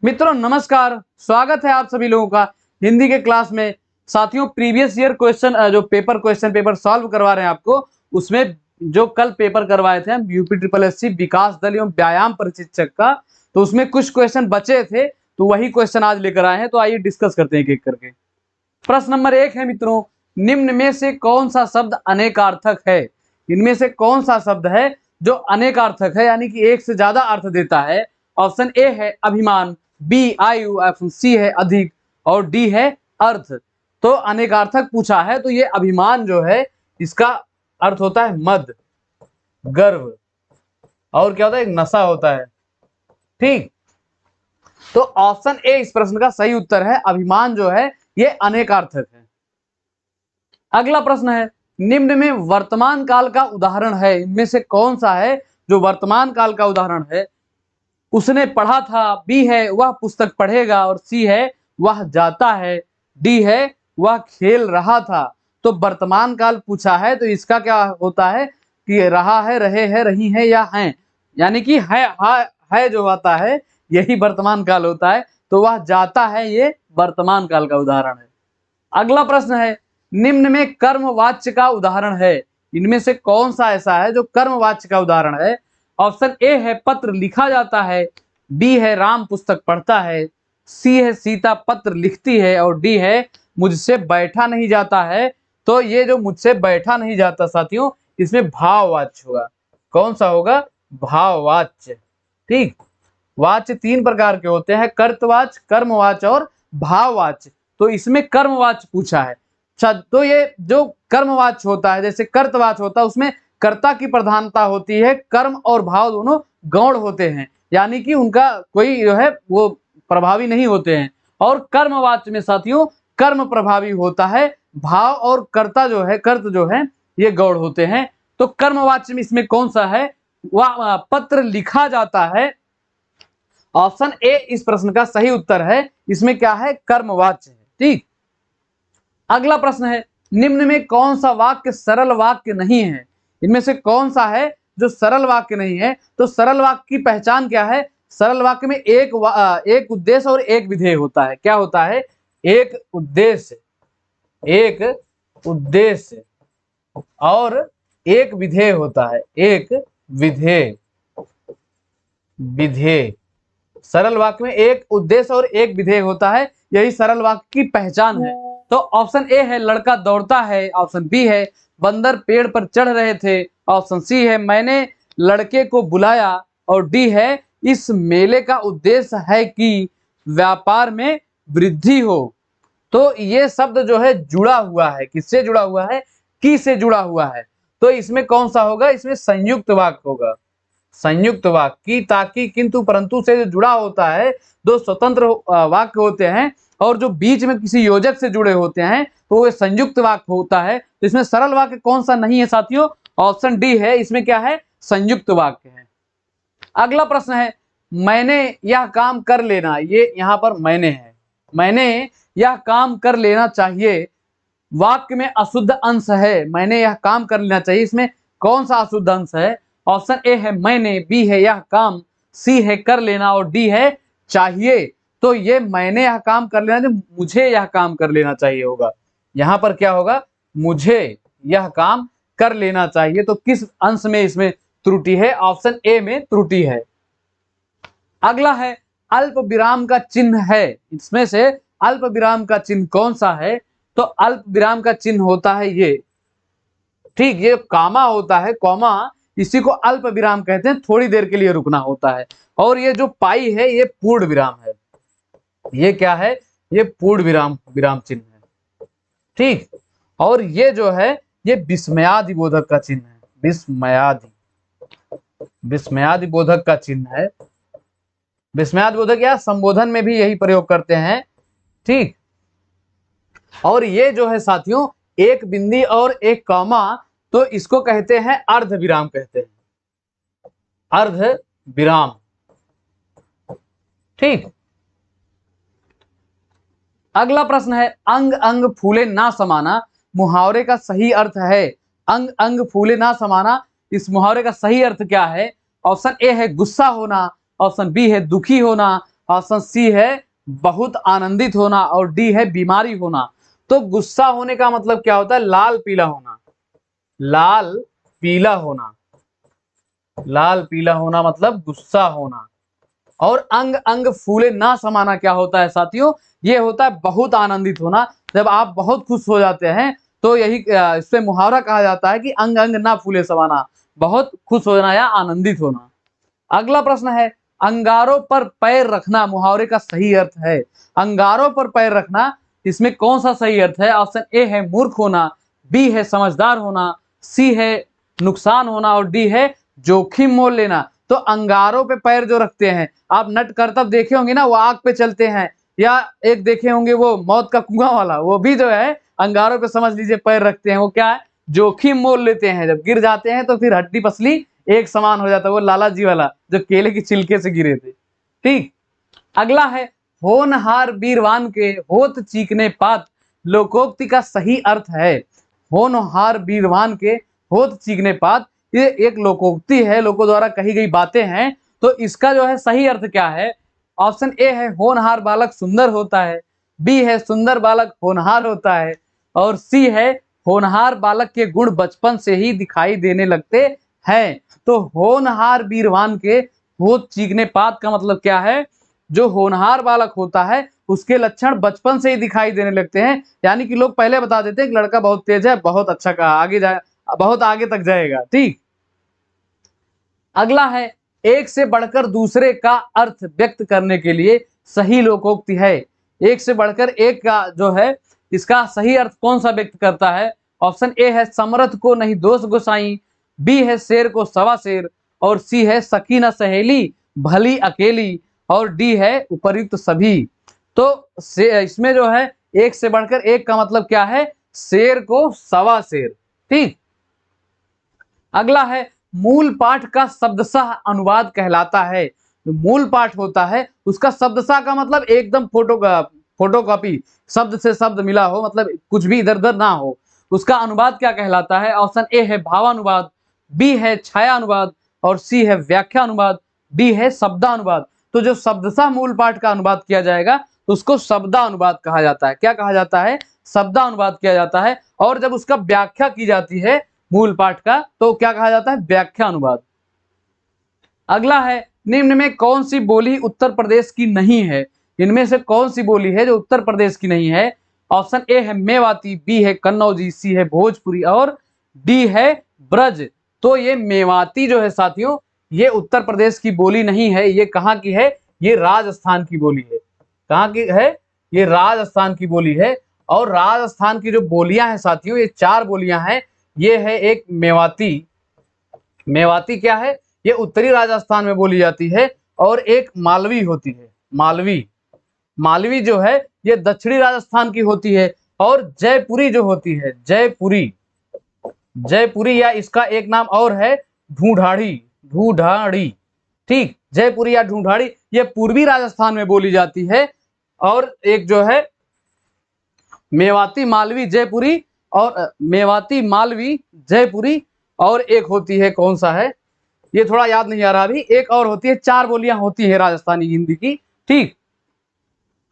मित्रों नमस्कार, स्वागत है आप सभी लोगों का हिंदी के क्लास में। साथियों प्रीवियस ईयर क्वेश्चन जो पेपर सॉल्व करवा रहे हैं आपको, उसमें जो कल पेपर करवाए थे हम यूपी ट्रिपल एससी विकास दल एवं व्यायाम प्रशिक्षक का, तो उसमें कुछ क्वेश्चन बचे थे, तो वही क्वेश्चन आज लेकर आए हैं। तो आइए डिस्कस करते हैं एक एक करके। प्रश्न नंबर 1 है मित्रों, निम्न में से कौन सा शब्द अनेकार्थक है? इनमें से कौन सा शब्द है जो अनेकार्थक है, यानी कि एक से ज्यादा अर्थ देता है? ऑप्शन ए है अभिमान, बी आयु, ऑप्शन सी है अधिक और डी है अर्थ। तो अनेकार्थक पूछा है, तो ये अभिमान जो है इसका अर्थ होता है मद, गर्व, और क्या होता है, एक नशा होता है। ठीक, तो ऑप्शन ए इस प्रश्न का सही उत्तर है। अभिमान जो है ये अनेकार्थक है। अगला प्रश्न है, निम्न में वर्तमान काल का उदाहरण है, इनमें से कौन सा है जो वर्तमान काल का उदाहरण है? उसने पढ़ा था, बी है वह पुस्तक पढ़ेगा और सी है वह जाता है, डी है वह खेल रहा था। तो वर्तमान काल पूछा है, तो इसका क्या होता है कि रहा है, रहे हैं, रही है या हैं, यानी कि है जो आता है यही वर्तमान काल होता है। तो वह जाता है ये वर्तमान काल का उदाहरण है। अगला प्रश्न है, निम्न में कर्मवाच्य का उदाहरण है, इनमें से कौन सा ऐसा है जो कर्मवाच्य का उदाहरण है? ऑप्शन ए है पत्र लिखा जाता है, बी है राम पुस्तक पढ़ता है, सी है सीता पत्र लिखती है और डी है मुझसे बैठा नहीं जाता है। तो ये जो मुझसे बैठा नहीं जाता साथियों, इसमें भाववाच्य होगा। कौन सा होगा? भाववाच्य। ठीक, वाच्य 3 प्रकार के होते हैं, कर्तवाच्य, कर्मवाच्य और भाववाच्य। तो इसमें कर्मवाच्य पूछा है। अच्छा, तो ये जो कर्मवाच्य होता है, जैसे कर्तवाच्य होता है, उसमें कर्ता की प्रधानता होती है, कर्म और भाव दोनों गौण होते हैं, यानी कि उनका कोई जो है वो प्रभावी नहीं होते हैं। और कर्मवाच्य में साथियों कर्म प्रभावी होता है, भाव और कर्ता जो है, कर्त जो है ये गौण होते हैं। तो कर्मवाच्य में इसमें कौन सा है? वह पत्र लिखा जाता है। ऑप्शन ए इस प्रश्न का सही उत्तर है। इसमें क्या है? कर्मवाच्य है। ठीक, अगला प्रश्न है, निम्न में कौन सा वाक्य सरल वाक्य नहीं है? इनमें से कौन सा है जो सरल वाक्य नहीं है? तो सरल वाक्य की पहचान क्या है? सरल वाक्य में एक उद्देश्य और एक विधेय होता है। क्या होता है? एक उद्देश्य और एक विधेय होता है। एक विधेय सरल वाक्य में एक उद्देश्य और एक विधेय होता है, यही सरल वाक्य की पहचान है। तो ऑप्शन ए है लड़का दौड़ता है, ऑप्शन बी है बंदर पेड़ पर चढ़ रहे थे, ऑप्शन सी है मैंने लड़के को बुलाया और डी है इस मेले का उद्देश्य है कि व्यापार में वृद्धि हो। तो ये शब्द जो है जुड़ा हुआ है, किससे जुड़ा हुआ है? की से जुड़ा हुआ है। तो इसमें कौन सा होगा? इसमें संयुक्त वाक्य होगा। संयुक्त वाक्य की, ताकि, किंतु, परंतु से जो जुड़ा होता है, दो स्वतंत्र वाक्य होते हैं, और जो बीच में किसी योजक से जुड़े होते हैं तो वो संयुक्त वाक्य होता है। तो इसमें सरल वाक्य कौन सा नहीं है साथियों? ऑप्शन डी है, इसमें क्या है? संयुक्त वाक्य है। अगला प्रश्न है, मैंने यह काम कर लेना, ये यहाँ पर मैंने है, मैंने यह काम कर लेना चाहिए, वाक्य में अशुद्ध अंश है, मैंने यह काम कर लेना चाहिए, इसमें कौन सा अशुद्ध अंश है? ऑप्शन ए है मैंने, बी है यह काम, सी है कर लेना और डी है चाहिए। तो ये मैंने यह काम कर लेना, मुझे यह काम कर लेना चाहिए होगा। यहां पर क्या होगा? मुझे यह काम कर लेना चाहिए। तो किस अंश में इसमें त्रुटि है? ऑप्शन ए में त्रुटि है। अगला है, अल्प विराम का चिन्ह है, इसमें से अल्प विराम का चिन्ह कौन सा है? तो अल्प विराम का चिन्ह होता है ये। ठीक, ये कामा होता है, कॉमा, इसी को अल्प विराम कहते हैं, थोड़ी देर के लिए रुकना होता है। और ये जो पाई है ये पूर्ण विराम है। ये क्या है? ये पूर्ण विराम चिन्ह है। ठीक, और ये जो है ये विस्मयादि बोधक का चिन्ह है। विस्मयादि बोधक का चिन्ह है। विस्मयादि बोधक या संबोधन में भी यही प्रयोग करते हैं। ठीक, और ये जो है साथियों एक बिंदी और एक कॉमा, तो इसको कहते हैं अर्ध विराम कहते हैं, अर्ध विराम। ठीक, अगला प्रश्न है, अंग अंग फूले ना समाना, मुहावरे का सही अर्थ है। अंग अंग फूले ना समाना, इस मुहावरे का सही अर्थ क्या है? ऑप्शन ए है गुस्सा होना, ऑप्शन बी है दुखी होना, ऑप्शन सी है बहुत आनंदित होना और डी है बीमारी होना। तो गुस्सा होने का मतलब क्या होता है? लाल पीला होना, लाल पीला होना, लाल पीला होना मतलब गुस्सा होना। और अंग अंग फूले ना समाना क्या होता है साथियों? ये होता है बहुत आनंदित होना। जब आप बहुत खुश हो जाते हैं तो यही इससे मुहावरा कहा जाता है कि अंग अंग ना फूले समाना, बहुत खुश होना या आनंदित होना। अगला प्रश्न है अंगारों पर पैर रखना मुहावरे का सही अर्थ है। अंगारों पर पैर रखना, इसमें कौन सा सही अर्थ है? ऑप्शन ए है मूर्ख होना, बी है समझदार होना, सी है नुकसान होना और डी है जोखिम मोल लेना। तो अंगारों पे पैर जो रखते हैं, आप नट करतब देखे होंगे ना, वो आग पे चलते हैं, या एक देखे होंगे वो मौत का कुआं वाला, वो भी जो है अंगारों पे समझ लीजिए पैर रखते हैं। वो क्या है? जोखिम मोल लेते हैं। जब गिर जाते हैं तो फिर हड्डी पसली एक समान हो जाता है। वो लाला जी वाला जो केले की छिलके से गिरे थे। ठीक, अगला है होनहार बीरवान के होत चीकने पात लोकोक्ति का सही अर्थ है। होनहार बीरवान के होत चीकने पात, ये एक लोकोक्ति है, लोगों द्वारा कही गई बातें हैं। तो इसका जो है सही अर्थ क्या है? ऑप्शन ए है होनहार बालक सुंदर होता है, बी है सुंदर बालक होनहार होता है और सी है होनहार बालक के गुण बचपन से ही दिखाई देने लगते हैं। तो होनहार बीरवान के होत चीकने पात का मतलब क्या है? जो होनहार बालक होता है उसके लक्षण बचपन से ही दिखाई देने लगते हैं। यानी कि लोग पहले बता देते हैं कि लड़का बहुत तेज है, बहुत अच्छा कहा, आगे जाए, बहुत आगे तक जाएगा। ठीक, अगला है एक से बढ़कर दूसरे का अर्थ व्यक्त करने के लिए सही लोकोक्ति है। एक से बढ़कर एक का जो है इसका सही अर्थ कौन सा व्यक्त करता है? ऑप्शन ए है समर्थ को नहीं दोष गोसाई, बी है शेर को सवा शेर और सी है सखी न सहेली भली अकेली और डी है उपर्युक्त सभी। तो इसमें जो है एक से बढ़कर एक का मतलब क्या है? शेर को सवा शेर। ठीक, अगला है मूल पाठ का शब्दशः अनुवाद कहलाता है। जो मूल पाठ होता है उसका शब्दशः का मतलब एकदम फोटोकॉपी, शब्द से शब्द मिला हो, मतलब कुछ भी इधर उधर ना हो। उसका अनुवाद क्या कहलाता है? ऑप्शन ए है भावानुवाद, बी है छाया अनुवाद और सी है व्याख्या अनुवाद, डी है शब्दानुवाद। तो जो शब्दशः मूल पाठ का अनुवाद किया जाएगा उसको शब्दानुवाद कहा जाता है। क्या कहा जाता है? शब्दानुवाद किया जाता है। और जब उसका व्याख्या की जाती है मूल पाठ का तो क्या कहा जाता है? व्याख्या अनुवाद। अगला है निम्न में कौन सी बोली उत्तर प्रदेश की नहीं है? इनमें से कौन सी बोली है जो उत्तर प्रदेश की नहीं है? ऑप्शन ए है मेवाती, बी है कन्नौजी, सी है भोजपुरी और डी है ब्रज। तो ये मेवाती जो है साथियों, ये उत्तर प्रदेश की बोली नहीं है। ये कहाँ की है? ये राजस्थान की बोली है। कहाँ की है? ये राजस्थान की बोली है। और राजस्थान की जो बोलियां हैं साथियों, ये 4 बोलियां हैं। ये है एक मेवाती, मेवाती क्या है? ये उत्तरी राजस्थान में बोली जाती है। और एक मालवी होती है, मालवी, मालवी जो है ये दक्षिणी राजस्थान की होती है। और जयपुरी जो होती है, जयपुरी, जयपुरी या इसका एक नाम और है ढूंढाड़ी, ढूंढाड़ी। ठीक, जयपुरी या ढूंढाड़ी ये पूर्वी राजस्थान में बोली जाती है। और एक जो है मेवाती मालवी जयपुरी, और मेवाती मालवी जयपुरी, और एक होती है कौन सा है ये थोड़ा याद नहीं आ रहा अभी, एक और होती है। 4 बोलियां होती है राजस्थानी हिंदी की। ठीक,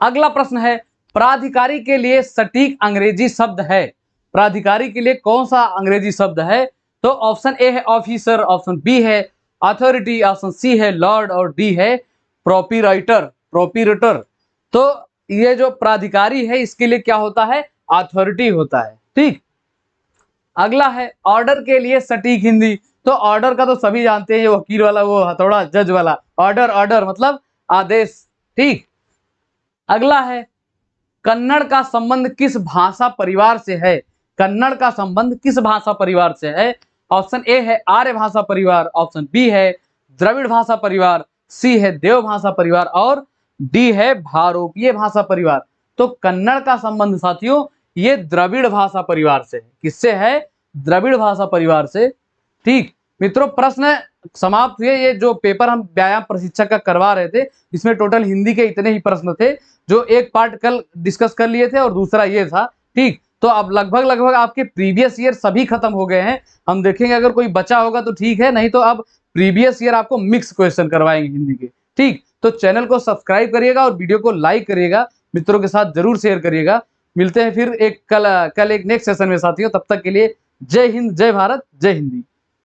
अगला प्रश्न है प्राधिकारी के लिए सटीक अंग्रेजी शब्द है। प्राधिकारी के लिए कौन सा अंग्रेजी शब्द है? तो ऑप्शन ए है ऑफिसर, ऑप्शन बी है अथॉरिटी, ऑप्शन सी है लॉर्ड और डी है प्रोपीराइटर, प्रोपीरेटर। तो ये जो प्राधिकारी है इसके लिए क्या होता है? अथॉरिटी होता है। ठीक, अगला है ऑर्डर के लिए सटीक हिंदी। तो ऑर्डर का तो सभी जानते हैं, वकील वाला, वो हथौड़ा जज वाला ऑर्डर, ऑर्डर मतलब आदेश। ठीक, अगला है कन्नड़ का संबंध किस भाषा परिवार से है? कन्नड़ का संबंध किस भाषा परिवार से है? ऑप्शन ए है आर्य भाषा परिवार, ऑप्शन बी है द्रविड़ भाषा परिवार, सी है देव भाषा परिवार और डी है भारोपीय भाषा परिवार। तो कन्नड़ का संबंध साथियों ये द्रविड़ भाषा परिवार से है। किससे है? द्रविड़ भाषा परिवार से। ठीक मित्रों, प्रश्न समाप्त हुए। ये जो पेपर हम व्यायाम प्रशिक्षक का करवा रहे थे इसमें टोटल हिंदी के इतने ही प्रश्न थे, जो एक पार्ट कल डिस्कस कर लिए थे और दूसरा ये था। ठीक, तो अब लगभग आपके प्रीवियस ईयर सभी खत्म हो गए हैं। हम देखेंगे अगर कोई बचा होगा तो ठीक है, नहीं तो अब प्रीवियस ईयर आपको मिक्स क्वेश्चन करवाएंगे हिंदी के। ठीक, तो चैनल को सब्सक्राइब करिएगा और वीडियो को लाइक करिएगा, मित्रों के साथ जरूर शेयर करिएगा। मिलते हैं फिर कल एक नेक्स्ट सेशन में साथियों, तब तक के लिए जय हिंद, जय भारत, जय हिंदी।